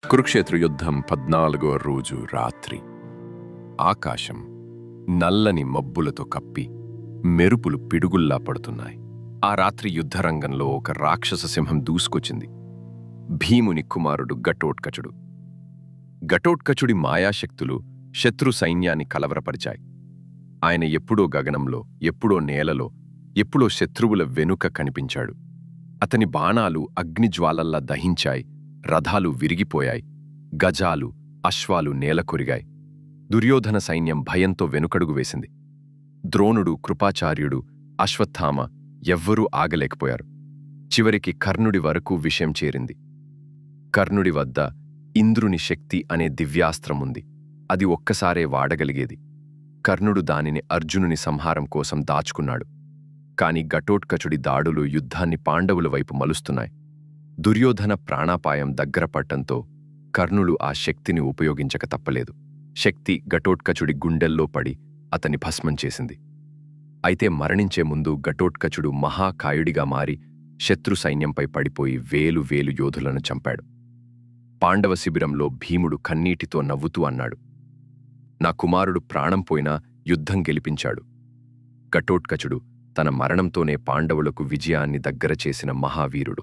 కురుక్షేత్ర యుద్ధం 14వ రోజు రాత్రి. ఆకాశం నల్లని మబ్బులతో కప్పి మెరుపులు పిడుగుల్లా పడుతున్నాయి. ఆ రాత్రి యుద్ధరంగంలో ఒక రాక్షస సింహం దూసుకొచ్చింది. భీముని కుమారుడు ఘటోత్కచుడు. ఘటోత్కచుడి మాయాశక్తులు శత్రు సైన్యాన్ని కలవరపరిచాయి. ఆయన ఎప్పుడో గగనంలో, ఎప్పుడో నేలలో, ఎప్పుడో శత్రువుల వెనుక కనిపించాడు. అతని బాణాలు అగ్నిజ్వాలల్లా దహించాయి. రథాలు విరిగిపోయాయి. గజాలు, అశ్వాలు నేలకొరిగాయి. దుర్యోధన సైన్యం భయంతో వెనుకడుగు వేసింది. ద్రోణుడు, కృపాచార్యుడు, అశ్వత్థామ ఎవ్వరూ ఆగలేకపోయారు. చివరికి కర్ణుడి వరకు విషయం చేరింది. కర్ణుడి వద్ద ఇంద్రుని శక్తి అనే దివ్యాస్త్రముంది. అది ఒక్కసారే వాడగలిగేది. కర్ణుడు దానిని అర్జునుని సంహారం కోసం దాచుకున్నాడు. కాని ఘటోత్కచుడి దాడులు యుద్ధాన్ని పాండవుల వైపు మలుస్తున్నాయి. దుర్యోధన ప్రాణాపాయం దగ్గర పట్టంతో కర్ణుడు ఆ శక్తిని ఉపయోగించక తప్పలేదు. శక్తి ఘటోత్కచుడి గుండెల్లో పడి అతని భస్మం చేసింది. అయితే మరణించే ముందు ఘటోత్కచుడు మహాకాయుడిగా మారి శత్రు సైన్యంపై పడిపోయి వేలు వేలు యోధులను చంపాడు. పాండవ శిబిరంలో భీముడు కన్నీటితో నవ్వుతూ అన్నాడు, "నా కుమారుడు ప్రాణం పోయినా యుద్ధం గెలిపించాడు." ఘటోత్కచుడు తన మరణంతోనే పాండవులకు విజయాన్ని దగ్గర చేసిన మహావీరుడు.